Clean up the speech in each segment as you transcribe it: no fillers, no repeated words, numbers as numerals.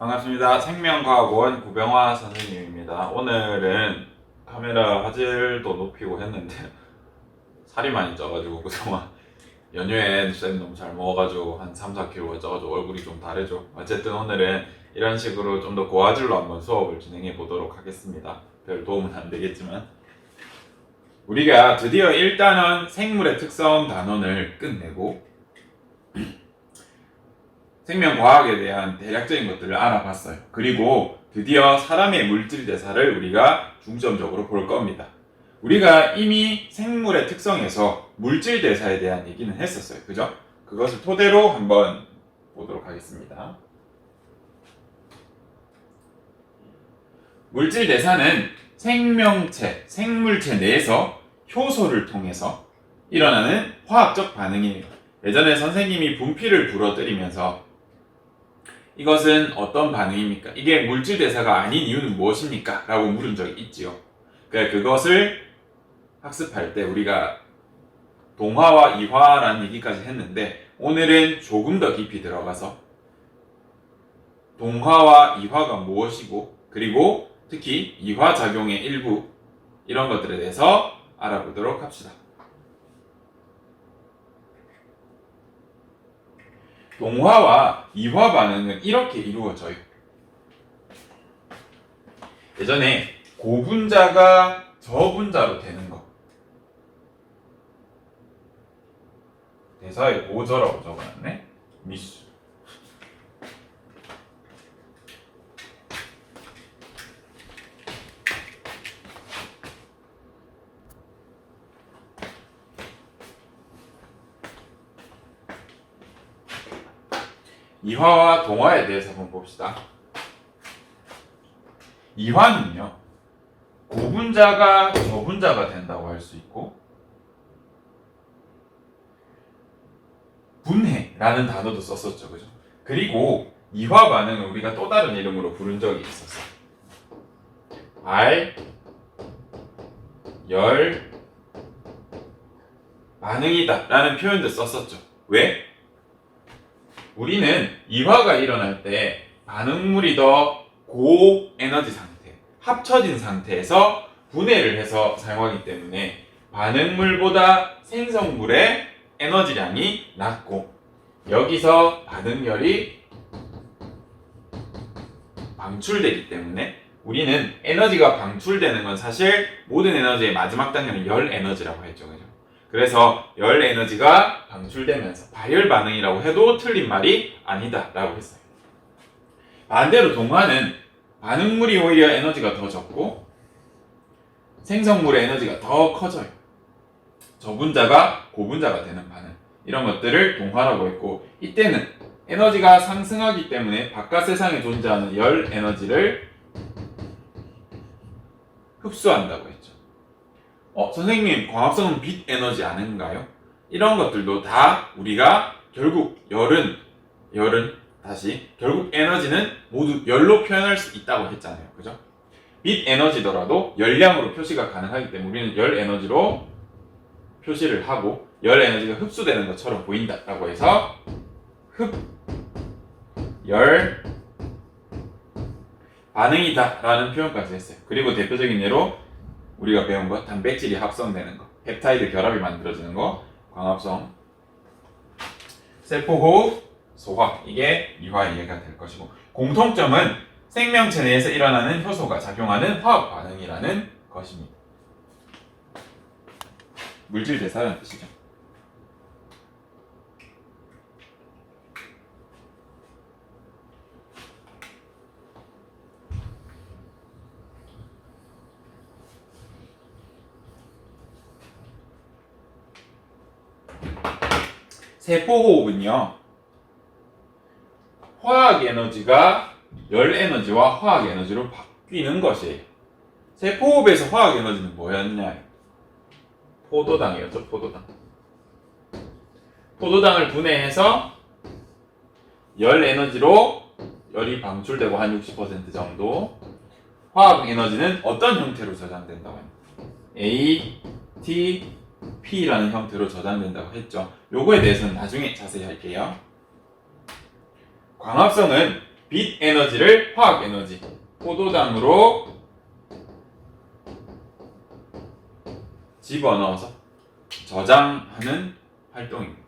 반갑습니다. 생명과학원 구병화 선생님입니다. 오늘은 카메라 화질도 높이고 했는데 살이 많이 쪄가지고 그동안 연휴엔 쌤 너무 잘 먹어가지고 한 3-4kg 쪄가지고 얼굴이 좀 다르죠. 어쨌든 오늘은 이런 식으로 좀 더 고화질로 한번 수업을 진행해 보도록 하겠습니다. 별 도움은 안 되겠지만 우리가 드디어 1단원 생물의 특성 단원을 끝내고 생명과학에 대한 대략적인 것들을 알아봤어요. 그리고 드디어 사람의 물질 대사를 우리가 중점적으로 볼 겁니다. 우리가 이미 생물의 특성에서 물질 대사에 대한 얘기는 했었어요. 그죠? 그것을 토대로 한번 보도록 하겠습니다. 물질 대사는 생명체, 생물체 내에서 효소를 통해서 일어나는 화학적 반응이에요. 예전에 선생님이 분피를 불어들이면서 이것은 어떤 반응입니까? 이게 물질 대사가 아닌 이유는 무엇입니까? 라고 물은 적이 있지요. 그것을 학습할 때 우리가 동화와 이화라는 얘기까지 했는데 오늘은 조금 더 깊이 들어가서 동화와 이화가 무엇이고 그리고 특히 이화작용의 일부 이런 것들에 대해서 알아보도록 합시다. 동화와 이화 반응은 이렇게 이루어져요. 예전에 고분자가 저분자로 되는 거. 대사에 고저라고 적어놨네. 미수. 이화와 동화에 대해서 한번 봅시다. 이화는요, 고분자가 저분자가 된다고 할 수 있고, 분해라는 단어도 썼었죠, 그죠? 그리고 이화 반응을 우리가 또 다른 이름으로 부른 적이 있었어. 열 반응이다 라는 표현도 썼었죠. 왜? 우리는 이화가 일어날 때 반응물이 더 고에너지 상태, 합쳐진 상태에서 분해를 해서 사용하기 때문에 반응물보다 생성물의 에너지량이 낮고 여기서 반응열이 방출되기 때문에 우리는 에너지가 방출되는 건 사실 모든 에너지의 마지막 단계는 열 에너지라고 했죠. 그죠? 그래서 열 에너지가 방출되면서 발열 반응이라고 해도 틀린 말이 아니다 라고 했어요. 반대로 동화는 반응물이 오히려 에너지가 더 적고 생성물의 에너지가 더 커져요. 저분자가 고분자가 되는 반응 이런 것들을 동화라고 했고 이때는 에너지가 상승하기 때문에 바깥 세상에 존재하는 열 에너지를 흡수한다고 했죠. 선생님, 광합성은 빛 에너지 아닌가요? 이런 것들도 다 우리가 결국 결국 에너지는 모두 열로 표현할 수 있다고 했잖아요. 그죠? 빛 에너지더라도 열량으로 표시가 가능하기 때문에 우리는 열 에너지로 표시를 하고 열 에너지가 흡수되는 것처럼 보인다라고 해서 흡열 반응이다 라는 표현까지 했어요. 그리고 대표적인 예로 우리가 배운 거 단백질이 합성되는 거, 펩타이드 결합이 만들어지는 거, 광합성, 세포호흡, 소화 이게 이화 이해가 될 것이고 공통점은 생명체 내에서 일어나는 효소가 작용하는 화학 반응이라는 것입니다. 물질 대사라는 뜻이죠. 세포호흡은요, 화학 에너지가 열 에너지와 화학 에너지로 바뀌는 것이에요. 세포호흡에서 화학 에너지는 뭐였냐? 포도당이었죠, 포도당. 포도당을 분해해서 열 에너지로 열이 방출되고 한 60% 정도. 화학 에너지는 어떤 형태로 저장된다고 합니까? ATP라는 형태로 저장된다고 했죠. 요거에 대해서는 나중에 자세히 할게요. 광합성은 빛 에너지를 화학 에너지, 포도당으로 집어넣어서 저장하는 활동입니다.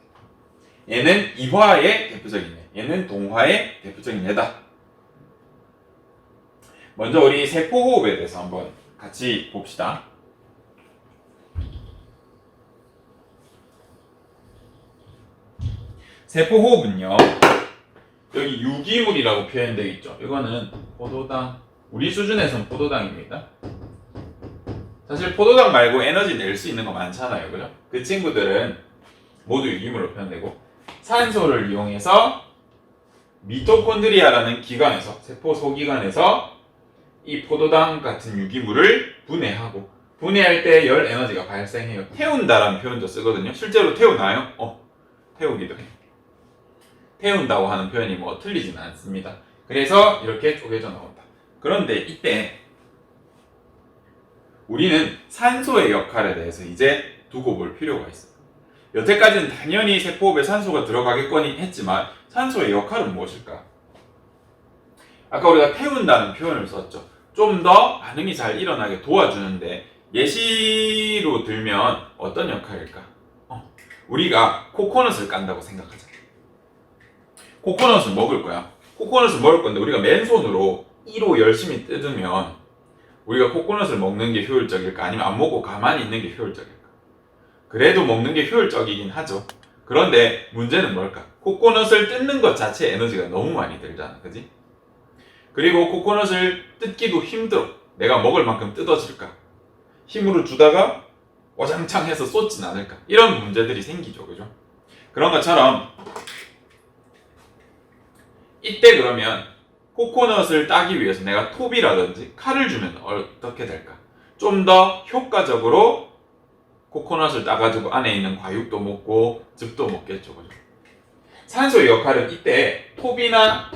얘는 이화의 대표적인 예, 얘는 동화의 대표적인 예다. 먼저 우리 세포호흡에 대해서 한번 같이 봅시다. 세포호흡은요, 여기 유기물이라고 표현되어 있죠. 이거는 포도당, 우리 수준에서는 포도당입니다. 사실 포도당 말고 에너지 낼 수 있는 거 많잖아요, 그죠? 그 친구들은 모두 유기물로 표현되고, 산소를 이용해서 미토콘드리아라는 기관에서, 세포 소기관에서 이 포도당 같은 유기물을 분해하고, 분해할 때 열 에너지가 발생해요. 태운다라는 표현도 쓰거든요. 실제로 태우나요? 태우기도 해요. 태운다고 하는 표현이 뭐 틀리지는 않습니다. 그래서 이렇게 쪼개져 나온다. 그런데 이때 우리는 산소의 역할에 대해서 이제 두고 볼 필요가 있어요. 여태까지는 당연히 세포호흡에 산소가 들어가겠거니 했지만 산소의 역할은 무엇일까? 아까 우리가 태운다는 표현을 썼죠. 좀 더 반응이 잘 일어나게 도와주는데 예시로 들면 어떤 역할일까? 우리가 코코넛을 깐다고 생각하자. 코코넛을 먹을 거야. 코코넛을 먹을 건데 우리가 맨손으로 이로 열심히 뜯으면 우리가 코코넛을 먹는 게 효율적일까? 아니면 안 먹고 가만히 있는 게 효율적일까? 그래도 먹는 게 효율적이긴 하죠. 그런데 문제는 뭘까? 코코넛을 뜯는 것 자체에 에너지가 너무 많이 들잖아. 그지? 그리고 코코넛을 뜯기도 힘들어. 내가 먹을 만큼 뜯어질까? 힘으로 주다가 와장창 해서 쏟진 않을까? 이런 문제들이 생기죠. 그죠? 그런 것처럼 이때 그러면 코코넛을 따기 위해서 내가 톱이라든지 칼을 주면 어떻게 될까? 좀 더 효과적으로 코코넛을 따가지고 안에 있는 과육도 먹고 즙도 먹겠죠. 그죠? 산소의 역할은 이때 톱이나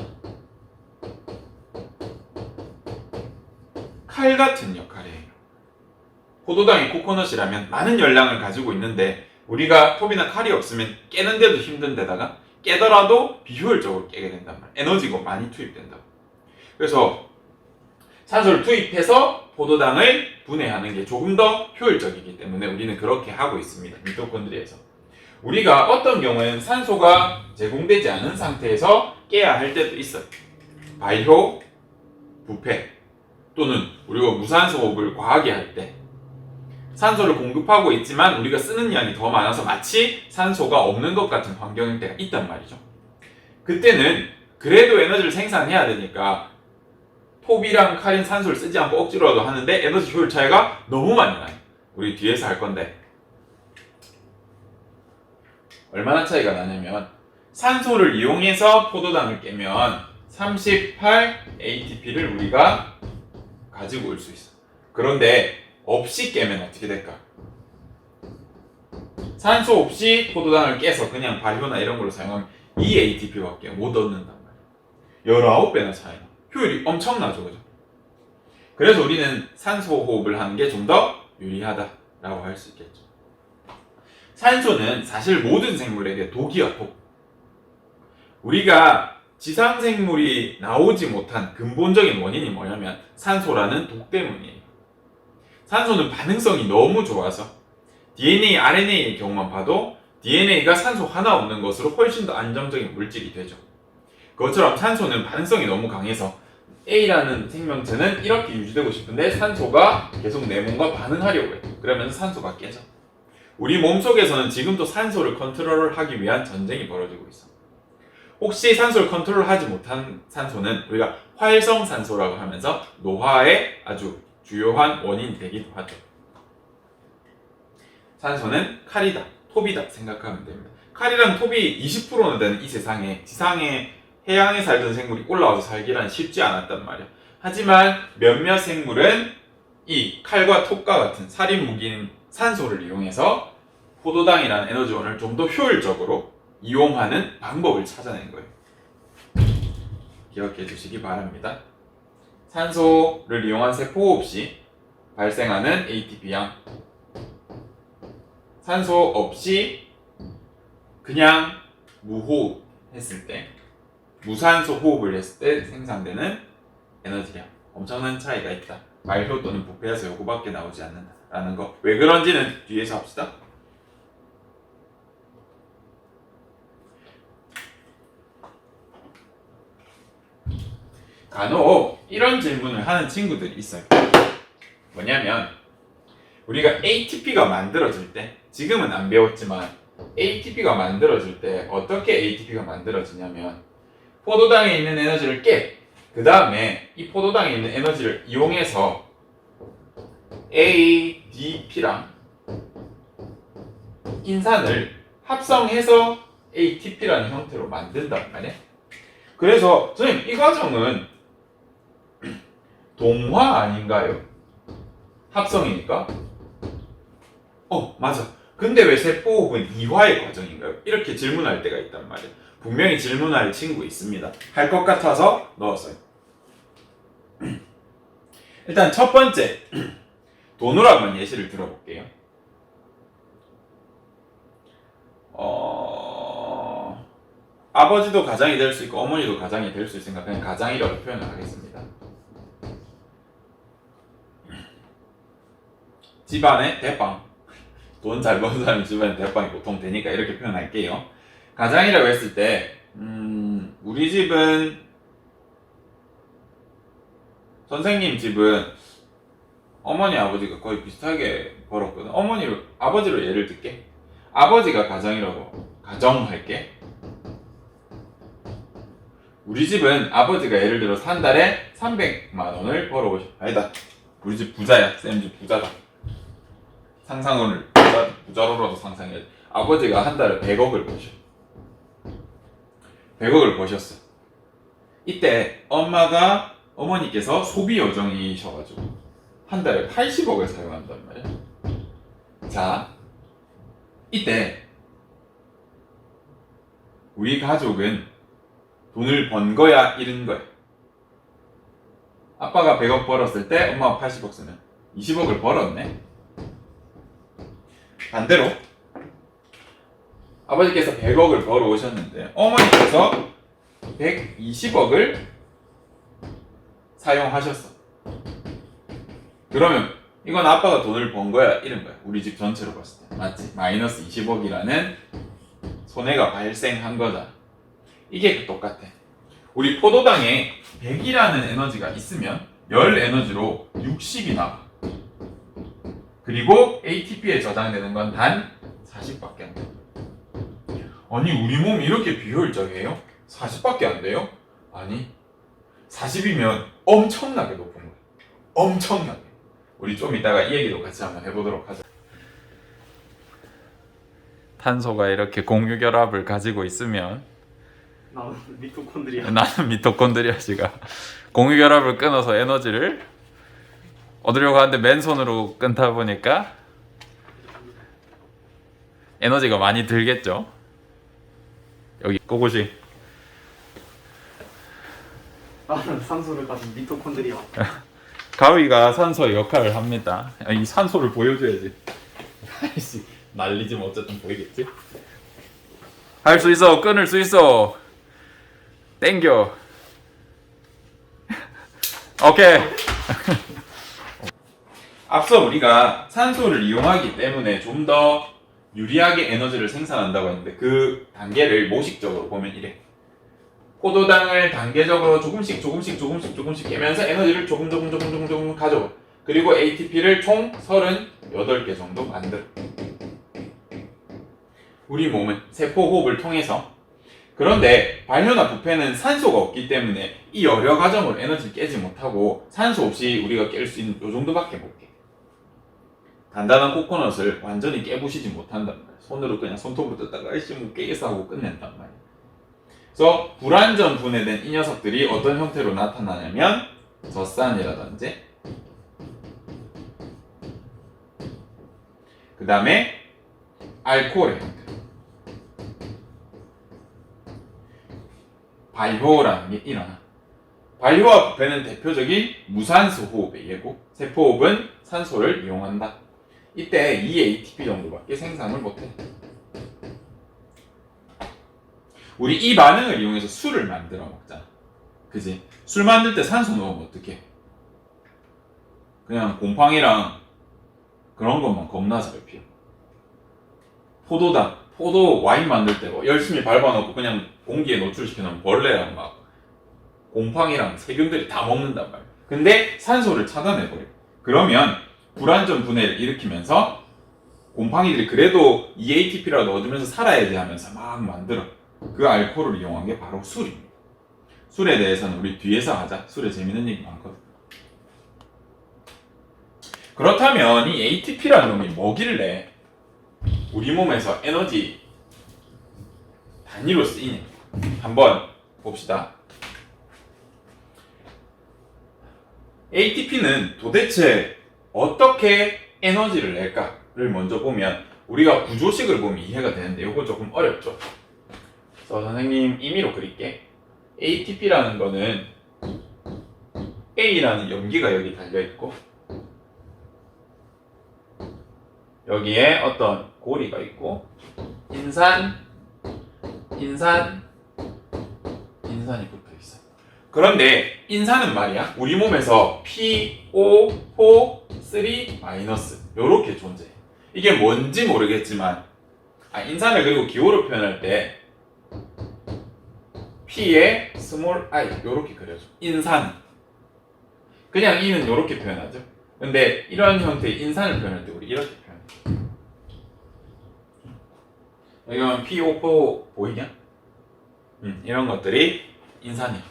칼 같은 역할이에요. 포도당이 코코넛이라면 많은 열량을 가지고 있는데 우리가 톱이나 칼이 없으면 깨는데도 힘든 데다가 깨더라도 비효율적으로 깨게 된단 말이에요. 에너지가 많이 투입된다고. 그래서 산소를 투입해서 포도당을 분해하는 게 조금 더 효율적이기 때문에 우리는 그렇게 하고 있습니다. 미토콘드리아에서. 우리가 어떤 경우에는 산소가 제공되지 않은 상태에서 깨야 할 때도 있어요. 발효, 부패 또는 우리가 무산소 호흡을 과하게 할 때 산소를 공급하고 있지만 우리가 쓰는 양이 더 많아서 마치 산소가 없는 것 같은 환경일 때가 있단 말이죠. 그때는 그래도 에너지를 생산해야 되니까 톱이랑 칼인 산소를 쓰지 않고 억지로라도 하는데 에너지 효율 차이가 너무 많이 나요. 우리 뒤에서 할 건데 얼마나 차이가 나냐면 산소를 이용해서 포도당을 깨면 38 ATP를 우리가 가지고 올 수 있어. 그런데 없이 깨면 어떻게 될까? 산소 없이 포도당을 깨서 그냥 발효나 이런 걸로 사용하면 2 ATP밖에 못 얻는단 말이야. 19배나 차이나. 효율이 엄청나죠, 그죠? 그래서 우리는 산소 호흡을 하는 게 좀 더 유리하다라고 할 수 있겠죠. 산소는 사실 모든 생물에게 독이야, 독. 우리가 지상생물이 나오지 못한 근본적인 원인이 뭐냐면 산소라는 독 때문이에요. 산소는 반응성이 너무 좋아서 DNA, RNA의 경우만 봐도 DNA가 산소 하나 없는 것으로 훨씬 더 안정적인 물질이 되죠. 그것처럼 산소는 반응성이 너무 강해서 A라는 생명체는 이렇게 유지되고 싶은데 산소가 계속 내 몸과 반응하려고 해요. 그러면 산소가 깨져. 우리 몸속에서는 지금도 산소를 컨트롤을 하기 위한 전쟁이 벌어지고 있어. 혹시 산소를 컨트롤하지 못한 산소는 우리가 활성산소라고 하면서 노화의 아주 주요한 원인이 되기도 하죠. 산소는 칼이다, 톱이다 생각하면 됩니다. 칼이랑 톱이 20%나 되는 이 세상에 지상에 해양에 살던 생물이 올라와서 살기란 쉽지 않았단 말이야. 하지만 몇몇 생물은 이 칼과 톱과 같은 살인 무기인 산소를 이용해서 포도당이라는 에너지원을 좀 더 효율적으로 이용하는 방법을 찾아낸 거예요. 기억해 주시기 바랍니다. 산소를 이용한 세포호흡 시 발생하는 ATP양, 산소 없이 그냥 무호흡 했을 때 무산소 호흡을 했을 때 생산되는 에너지량 엄청난 차이가 있다. 말효 또는 부패에서 요거밖에 나오지 않는다라는 거. 왜 그런지는 뒤에서 합시다. 간혹 이런 질문을 하는 친구들이 있어요. 뭐냐면 우리가 ATP가 만들어질 때, 지금은 안 배웠지만 ATP가 만들어질 때 어떻게 ATP가 만들어지냐면 포도당에 있는 에너지를 그 다음에 이 포도당에 있는 에너지를 이용해서 ADP랑 인산을 합성해서 ATP라는 형태로 만든단 말이야. 그래서 선생님 이 과정은 동화 아닌가요? 합성이니까? 맞아. 근데 왜 세포호흡은 이화의 과정인가요? 이렇게 질문할 때가 있단 말이에요. 분명히 질문할 친구 있습니다. 할 것 같아서 넣었어요. 일단 첫 번째 돈으로 한번 예시를 들어볼게요. 아버지도 가장이 될 수 있고 어머니도 가장이 될 수 있으니까 그냥 가장이라고 표현을 하겠습니다. 집안의 대빵, 돈 잘 버는 사람이 집안의 대빵이 보통 되니까 이렇게 표현할게요. 가장이라고 했을 때 우리 집은, 선생님 집은 어머니 아버지가 거의 비슷하게 벌었거든. 아버지로 예를 들게. 아버지가 가장이라고 가정할게. 우리 집은 아버지가 예를 들어서 한 달에 300만 원을 벌어오셔. 아니다, 우리 집 부자야. 쌤 집 부자다. 상상을 부자로라도 상상해야지. 아버지가 한 달에 100억을 버셔. 100억을 버셨어. 이때 어머니께서 소비 요정이셔가지고 한 달에 80억을 사용한단 말이야. 자, 이때 우리 가족은 돈을 번 거야, 잃은 거야? 아빠가 100억 벌었을 때 엄마가 80억 쓰면 20억을 벌었네. 반대로 아버지께서 100억을 벌어 오셨는데 어머니께서 120억을 사용하셨어. 그러면 이건 아빠가 돈을 번 거야, 잃은 거야? 우리 집 전체로 봤을 때 맞지? 마이너스 20억이라는 손해가 발생한 거잖아. 이게 똑같아. 우리 포도당에 100이라는 에너지가 있으면 열 에너지로 60이 나와. 그리고 ATP에 저장되는 건 단 40밖에 안 돼. 아니 우리 몸이 이렇게 비효율적이에요? 40밖에 안 돼요? 아니 40이면 엄청나게 높은 거야. 엄청나게. 우리 좀 이따가 이 얘기도 같이 한번 해보도록 하자. 탄소가 이렇게 공유결합을 가지고 있으면 나는 미토콘드리아. 나는 미토콘드리아씨가 공유결합을 끊어서 에너지를 얻으려고 하는데 맨손으로 끊다 보니까 에너지가 많이 들겠죠. 여기 꼬고시. 나는 산소를 가진 미토콘드리아. 가위가 산소의 역할을 합니다. 이 산소를 보여줘야지. 아이씨, 날리지만 어쨌든 보이겠지? 할 수 있어. 끊을 수 있어. 땡겨. 오케이. 앞서 우리가 산소를 이용하기 때문에 좀 더 유리하게 에너지를 생산한다고 했는데 그 단계를 모식적으로 보면 이래. 포도당을 단계적으로 조금씩 깨면서 에너지를 조금 가져와. 그리고 ATP를 총 38개 정도 만들어. 우리 몸은 세포호흡을 통해서. 그런데 발효나 부패는 산소가 없기 때문에 이 여러 과정으로 에너지를 깨지 못하고 산소 없이 우리가 깰 수 있는 요 정도밖에 못 깨. 단단한 코코넛을 완전히 깨부시지 못한단 말이야. 손으로 그냥 손톱으로 뜯다가 아이씨 뭐 깨겠어 하고 끝낸단 말이야. 그래서 불완전 분해된 이 녀석들이 어떤 형태로 나타나냐면 젖산이라든지 그 다음에 알코올의 형태, 발효라는 게 일어나. 발효와 부패는 대표적인 무산소 호흡의 예고, 세포호흡은 산소를 이용한다. 이때 2 ATP 정도밖에 생산을 못해. 우리 이 반응을 이용해서 술을 만들어 먹잖아. 그지? 술 만들 때 산소 넣으면 어떡해? 그냥 곰팡이랑 그런 것만 겁나 잘 피워. 포도 와인 만들 때 뭐 열심히 밟아놓고 그냥 공기에 노출시켜놓으면 벌레랑 막 곰팡이랑 세균들이 다 먹는단 말이야. 근데 산소를 차단해버려. 그러면 불완전 분해를 일으키면서 곰팡이들이 그래도 EATP라도 얻으면서 살아야지 하면서 막 만들어. 그 알코올을 이용한 게 바로 술입니다. 술에 대해서는 우리 뒤에서 하자. 술에 재밌는 얘기 많거든. 그렇다면 이 ATP라는 놈이 뭐길래 우리 몸에서 에너지 단위로 쓰이냐? 한번 봅시다. ATP는 도대체 어떻게 에너지를 낼까를 먼저 보면 우리가 구조식을 보면 이해가 되는데 이거 조금 어렵죠. 그래서 선생님 임의로 그릴게. ATP라는 거는 A라는 염기가 여기 달려있고 여기에 어떤 고리가 있고 인산이 붙어있어. 그런데 인산은 말이야 우리 몸에서 PO4 요렇게 존재해. 이게 뭔지 모르겠지만 인산을 그리고 기호로 표현할 때 P에 스몰 i 요렇게 그려줘. 인산 그냥 이는 요렇게 표현하죠. 근데 이런 형태의 인산을 표현할 때 우리 이렇게 표현해. 여기 보면 PO4 보이냐? 이런 것들이 인산이야.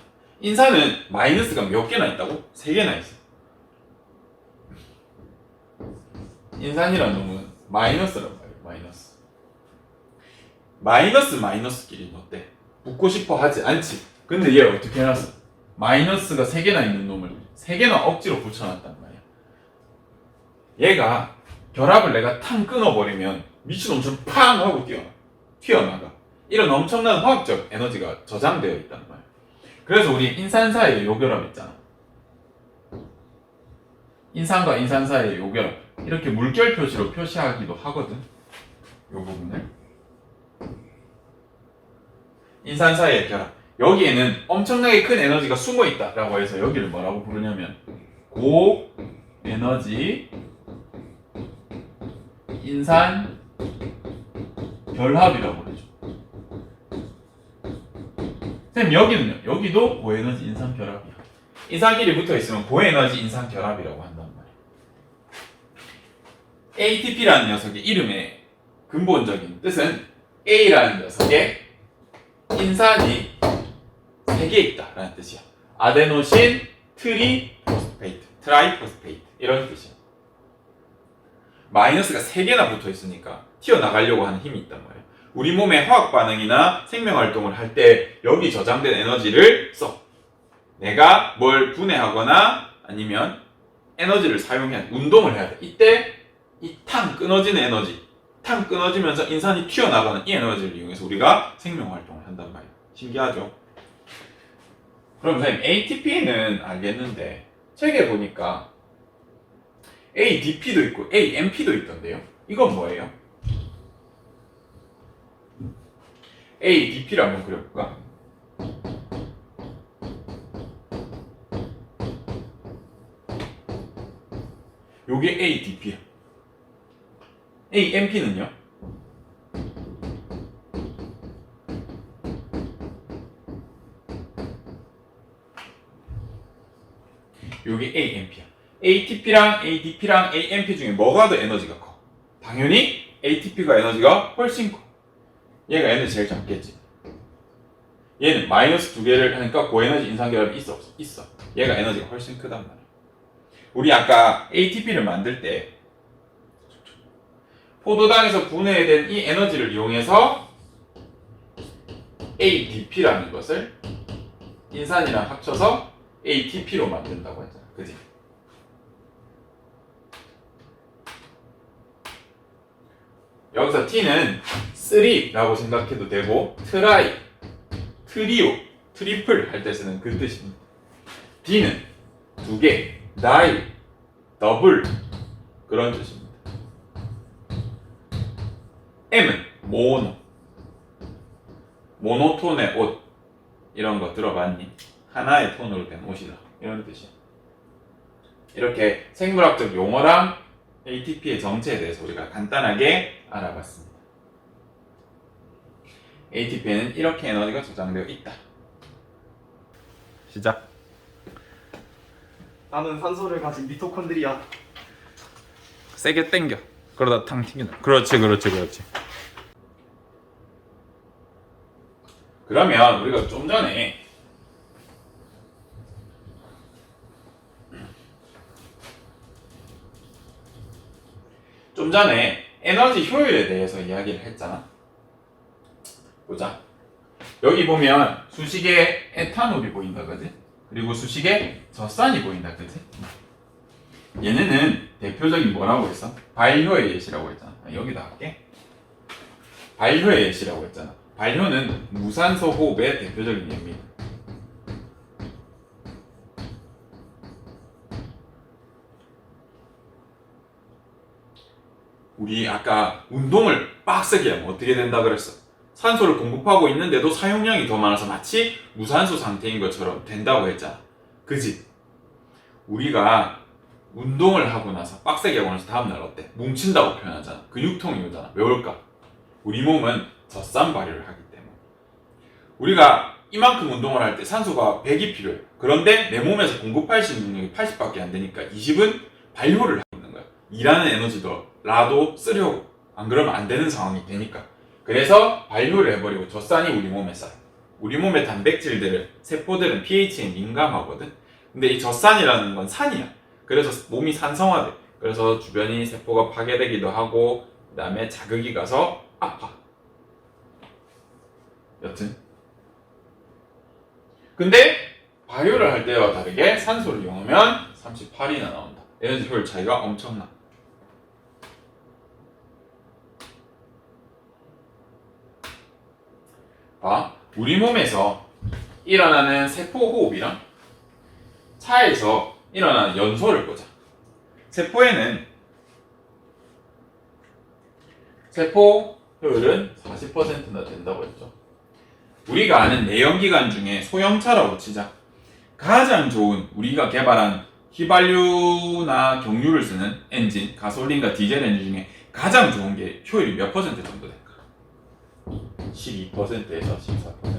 인산은 마이너스가 몇 개나 있다고? 3개나 있어. 인산이라는 놈은 마이너스란 말이야. 마이너스끼리 어때? 붙고 싶어 하지 않지. 근데 얘를 어떻게 해놨어? 마이너스가 3개나 있는 놈을 3개나 억지로 붙여놨단 말이야. 얘가 결합을 내가 탕 끊어버리면 미친놈처럼 팡 하고 튀어나가. 이런 엄청난 화학적 에너지가 저장되어 있단 말이야. 그래서 우리 인산 사이에 요결합 있잖아. 인산과 인산 사이에 요결합. 이렇게 물결 표시로 표시하기도 하거든. 요 부분을. 인산 사이의 결합. 여기에는 엄청나게 큰 에너지가 숨어 있다라고 해서 여기를 뭐라고 부르냐면 고에너지 인산 결합이라고 그러죠. 선생님 여기는요? 여기도 고에너지 인산 결합이야. 인산끼리 붙어있으면 고에너지 인산 결합이라고 한단 말이야. ATP라는 녀석의 이름의 근본적인 뜻은 A라는 녀석의 인산이 3개 있다라는 뜻이야. 아데노신 트라이포스페이트 이런 뜻이야. 마이너스가 3개나 붙어있으니까 튀어나가려고 하는 힘이 있단 말이야. 우리 몸의 화학 반응이나 생명 활동을 할 때 여기 저장된 에너지를 써. 내가 뭘 분해하거나 아니면 에너지를 사용해야 돼. 운동을 해야 돼. 이때 이 탕 끊어지는 에너지, 탕 끊어지면서 인산이 튀어나가는 이 에너지를 이용해서 우리가 생명 활동을 한단 말이야. 신기하죠? 그럼 선생님 ATP는 알겠는데 책에 보니까 ADP도 있고 AMP도 있던데요. 이건 뭐예요? ADP를 한번 그려볼까? 요게 ADP야. AMP는요? 요게 AMP야. ATP랑 ADP랑 AMP 중에 뭐가 더 에너지가 커? 당연히 ATP가 에너지가 훨씬 커. 얘가 에너지 제일 작겠지. 얘는 마이너스 2개를 하니까 고에너지 인산결합이 있어 없어? 있어. 얘가 에너지가 훨씬 크단 말이야. 우리 아까 ATP를 만들 때 포도당에서 분해된 이 에너지를 이용해서 ADP라는 것을 인산이랑 합쳐서 ATP로 만든다고 했잖아. 그지? 여기서 T는 3라고 생각해도 되고 트리오, 트리플 할 때 쓰는 그 뜻입니다. D는 2개, 다이, 더블 그런 뜻입니다. M은 모노. 모노톤의 옷 이런 거 들어봤니? 하나의 톤으로 된 옷이다 이런 뜻이야. 이렇게 생물학적 용어랑 ATP의 정체에 대해서 우리가 간단하게 알아봤습니다. ATP에는 이렇게 에너지가 저장되어 있다. 시작. 나는 산소를 가진 미토콘드리아. 세게 당겨. 그러다 탕 튀긴다. 그렇지. 그러면 우리가 좀 전에 에너지 효율에 대해서 이야기를 했잖아. 보자. 여기 보면 수식에 에탄올이 보인다, 그지? 그리고 수식에 젖산이 보인다, 그지? 얘네는 대표적인 뭐라고 했어? 발효의 예시라고 했잖아. 여기다 할게. 발효의 예시라고 했잖아. 발효는 무산소 호흡의 대표적인 예입니다. 우리 아까 운동을 빡세게 하면 어떻게 된다 그랬어? 산소를 공급하고 있는데도 사용량이 더 많아서 마치 무산소 상태인 것처럼 된다고 했잖아. 그지? 우리가 운동을 하고 나서 빡세게 하고 나서 다음날 어때? 뭉친다고 표현하잖아. 근육통이 오잖아. 왜 올까? 우리 몸은 젖산 발효를 하기 때문에. 우리가 이만큼 운동을 할 때 산소가 100이 필요해. 그런데 내 몸에서 공급할 수 있는 능력이 80밖에 안 되니까 20은 발효를 하고 있는 거야. 일하는 에너지라도 쓰려고. 안 그러면 안 되는 상황이 되니까. 그래서 발효를 해버리고 젖산이 우리 몸에 쌓여. 우리 몸의 단백질들은, 세포들은 pH에 민감하거든. 근데 이 젖산이라는 건 산이야. 그래서 몸이 산성화돼. 그래서 주변이 세포가 파괴되기도 하고, 그 다음에 자극이 가서 아파. 여튼. 근데 발효를 할 때와 다르게 산소를 이용하면 38이나 나온다. 에너지 효율 차이가 엄청나. 우리 몸에서 일어나는 세포호흡이랑 차에서 일어나는 연소를 보자. 세포에는 세포 효율은 40%나 된다고 했죠. 우리가 아는 내연기관 중에 소형차라고 치자. 가장 좋은 우리가 개발한 휘발유나 경유를 쓰는 엔진, 가솔린과 디젤 엔진 중에 가장 좋은 게 효율이 몇 퍼센트 정도 될까? 12%에서 14%.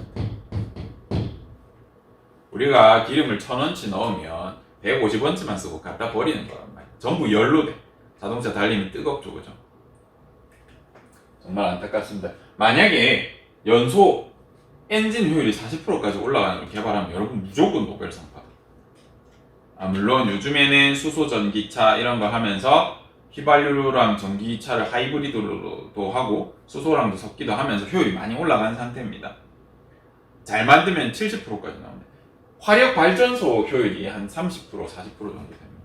우리가 기름을 1,000원치 넣으면 150원치만 쓰고 갖다 버리는 거란 말이야. 전부 열로 돼. 자동차 달리면 뜨겁죠, 그죠? 정말 안타깝습니다. 만약에 연소 엔진 효율이 40%까지 올라가는 걸 개발하면 여러분 무조건 노벨상 받아. 물론 요즘에는 수소 전기차 이런 거 하면서 휘발유랑 전기차를 하이브리드로도 하고 수소랑도 섞기도 하면서 효율이 많이 올라간 상태입니다. 잘 만들면 70%까지 나옵니다. 화력 발전소 효율이 한 30%, 40% 정도 됩니다.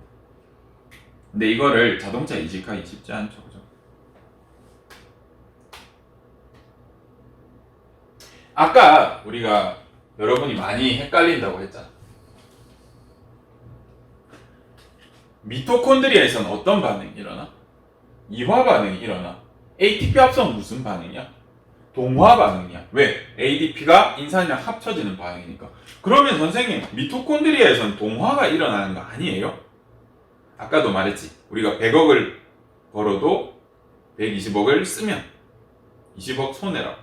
근데 이거를 자동차에 이식하기 쉽지 않죠, 그죠? 아까 우리가 여러분이 많이 헷갈린다고 했잖아. 미토콘드리아에서는 어떤 반응이 일어나? 이화 반응이 일어나. ATP 합성 무슨 반응이야? 동화 반응이야. 왜? ADP가 인산이랑 합쳐지는 반응이니까. 그러면 선생님, 미토콘드리아에서는 동화가 일어나는 거 아니에요? 아까도 말했지. 우리가 100억을 벌어도 120억을 쓰면 20억 손해라고.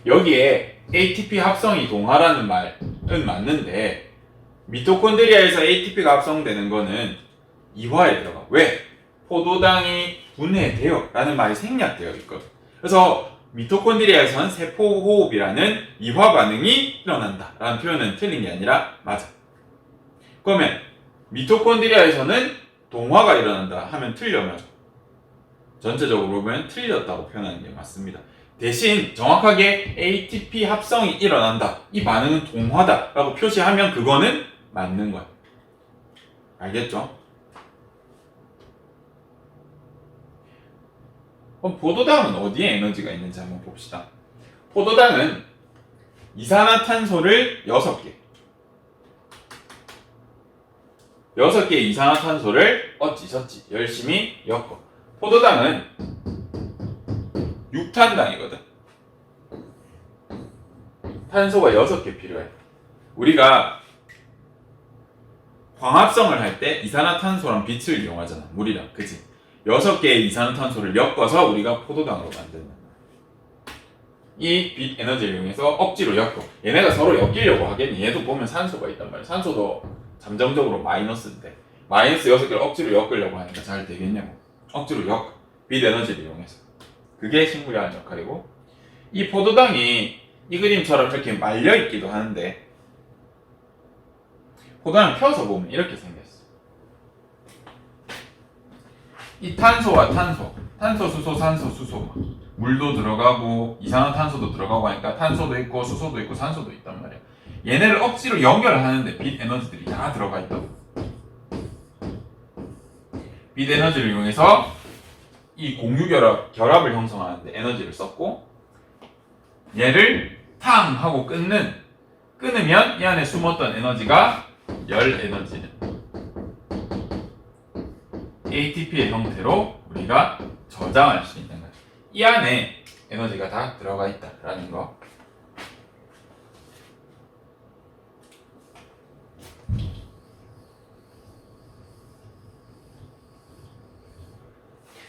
여기에 ATP 합성이 동화라는 말은 맞는데 미토콘드리아에서 ATP가 합성되는 거는 이화에 들어가. 왜? 포도당이 분해돼요 라는 말이 생략되어 있거든. 그래서 미토콘드리아에서는 세포호흡이라는 이화 반응이 일어난다 라는 표현은 틀린 게 아니라 맞아. 그러면 미토콘드리아에서는 동화가 일어난다 하면 틀려, 맞아? 전체적으로 보면 틀렸다고 표현하는 게 맞습니다. 대신 정확하게 ATP 합성이 일어난다, 이 반응은 동화다 라고 표시하면 그거는 맞는 거야. 알겠죠? 그럼 포도당은 어디에 에너지가 있는지 한번 봅시다. 포도당은 이산화탄소를 6개 6개의 이산화탄소를 어찌저찌 열심히 엮어. 포도당은 6탄당이거든. 탄소가 6개 필요해. 우리가 광합성을 할 때 이산화탄소랑 빛을 이용하잖아. 물이랑. 그치? 6개의 이산화탄소를 엮어서 우리가 포도당으로 만든다. 이 빛 에너지를 이용해서 억지로 엮어. 얘네가 서로 엮이려고 하겠니? 얘도 보면 산소가 있단 말이야. 산소도 잠정적으로 마이너스인데 마이너스 6개를 억지로 엮으려고 하니까 잘 되겠냐고. 억지로 엮어. 빛 에너지를 이용해서. 그게 식물이 하는 역할이고, 이 포도당이 이 그림처럼 이렇게 말려있기도 하는데 포도당 펴서 보면 이렇게 생겼어. 이 탄소와 탄소, 수소, 산소, 수소, 물도 들어가고 이산화탄소도 들어가고 하니까 탄소도 있고 수소도 있고 산소도 있단 말이야. 얘네를 억지로 연결하는데 빛 에너지들이 다 들어가 있다고. 빛 에너지를 이용해서 이 공유 결합을 형성하는데 에너지를 썼고, 얘를 탕 하고 끊으면 이 안에 숨었던 에너지가 열 에너지는 ATP의 형태로 우리가 저장할 수 있는 거야. 이 안에 에너지가 다 들어가 있다라는 거.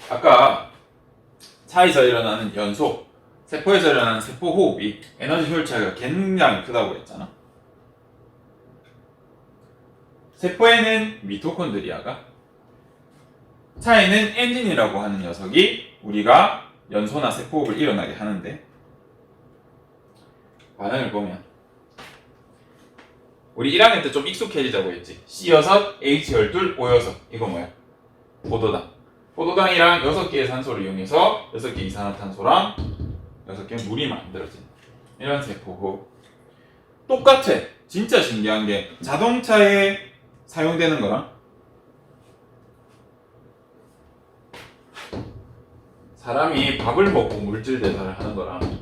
아까 차에서 일어나는 연소, 세포에서 일어나는 세포 호흡이 에너지 효율 차이가 굉장히 크다고 했잖아. 세포에는 미토콘드리아가, 차에는 엔진이라고 하는 녀석이 우리가 연소나 세포 호흡을 일어나게 하는데, 반응을 보면 우리 1학년 때 좀 익숙해지자고 했지. C6, H12, O6. 이거 뭐야? 포도당. 포도당이랑 6개의 산소를 이용해서 6개 이산화탄소랑 6개의 물이 만들어진 이런 세포호흡. 똑같아. 진짜 신기한 게 자동차에 사용되는 거랑 사람이 밥을 먹고 물질 대사를 하는 거랑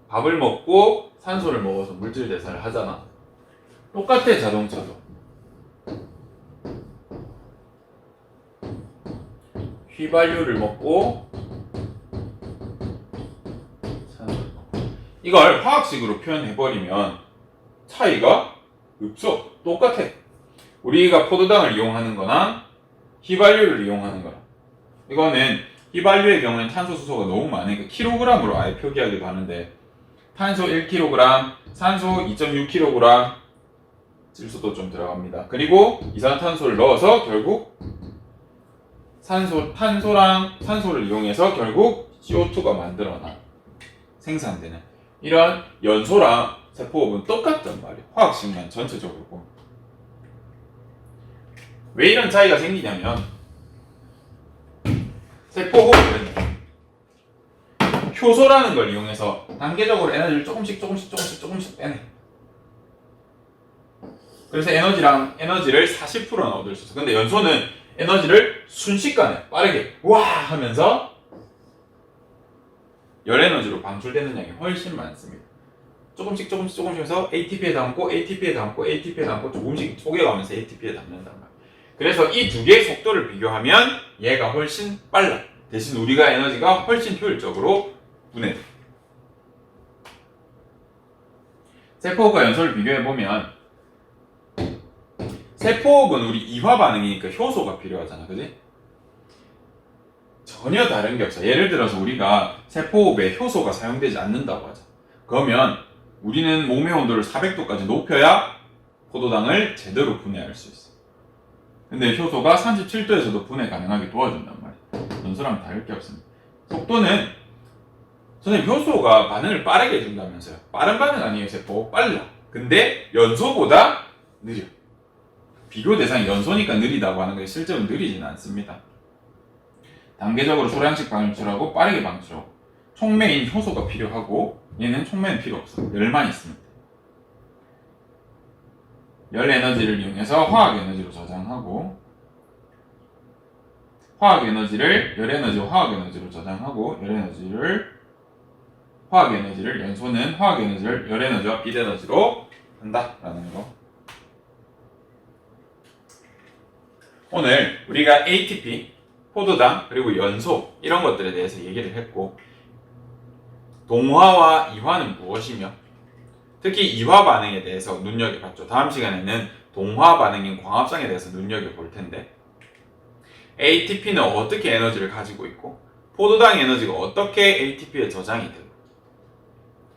밥을 먹고 산소를 먹어서 물질 대사를 하잖아. 똑같아. 자동차도. 휘발유를 먹고 산소를 먹고. 이걸 화학식으로 표현해버리면 차이가 없어. 똑같아. 우리가 포도당을 이용하는 거나 휘발유를 이용하는 거랑, 이거는 휘발유의 경우는 탄소 수소가 너무 많으니까 킬로그램으로 아예 표기하기도 하는데, 탄소 1kg, 산소 2.6kg, 질소도 좀 들어갑니다. 그리고 이산화탄소를 넣어서 결국 탄소랑 산소를 이용해서 결국 CO2가 만들어나 생산되는 이런 연소랑 세포호흡은 똑같단 말이야. 화학식만 전체적으로 보면. 왜 이런 차이가 생기냐면, 세포호흡은 효소라는 걸 이용해서 단계적으로 에너지를 조금씩 빼내. 그래서 에너지를 40%는 얻을 수 있어. 근데 연소는 에너지를 순식간에 빠르게 와 하면서 열 에너지로 방출되는 양이 훨씬 많습니다. 조금씩 해서 ATP에 담고 조금씩 쪼개가면서 ATP에 담는단 말이야. 그래서 이 두 개의 속도를 비교하면 얘가 훨씬 빨라. 대신 우리가 에너지가 훨씬 효율적으로 분해돼. 세포호흡과 연소를 비교해보면, 세포호흡은 우리 이화 반응이니까 효소가 필요하잖아. 그지? 전혀 다른 게 없어. 예를 들어서 우리가 세포호흡에 효소가 사용되지 않는다고 하자. 그러면 우리는 몸의 온도를 400도까지 높여야 포도당을 제대로 분해할 수 있어. 근데 효소가 37도에서도 분해 가능하게 도와준단 말이야. 연소랑 다를 게 없습니다. 속도는, 선생님 효소가 반응을 빠르게 해준다면서요. 빠른 반응 아니에요. 세포 빨라. 근데 연소보다 느려. 비교 대상이 연소니까 느리다고 하는 게 실제로 느리지는 않습니다. 단계적으로 소량씩 방출하고 빠르게 방출하고, 촉매인 효소가 필요하고 얘는 촉매는 필요 없어. 열만 있습니다. 열 에너지를 이용해서 화학 에너지로 저장하고, 화학 에너지를 열 에너지와 화학 에너지로 저장하고, 화학 에너지를 연소는 화학 에너지를 열 에너지와 빛 에너지로 한다라는 거. 오늘 우리가 ATP, 포도당, 그리고 연소 이런 것들에 대해서 얘기를 했고, 동화와 이화는 무엇이며 특히 이화 반응에 대해서 눈여겨봤죠. 다음 시간에는 동화 반응인 광합성에 대해서 눈여겨볼 텐데 ATP는 어떻게 에너지를 가지고 있고 포도당 에너지가 어떻게 ATP에 저장이 되고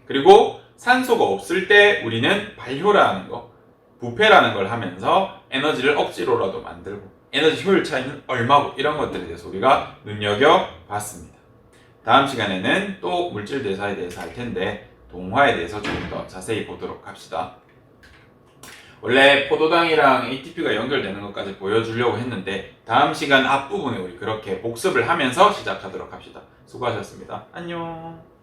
그리고 산소가 없을 때 우리는 발효라는 거, 부패라는 걸 하면서 에너지를 억지로라도 만들고 에너지 효율 차이는 얼마고 이런 것들에 대해서 우리가 눈여겨봤습니다. 다음 시간에는 또 물질 대사에 대해서 할 텐데 동화에 대해서 조금 더 자세히 보도록 합시다. 원래 포도당이랑 ATP가 연결되는 것까지 보여주려고 했는데 다음 시간 앞부분에 우리 그렇게 복습을 하면서 시작하도록 합시다. 수고하셨습니다. 안녕.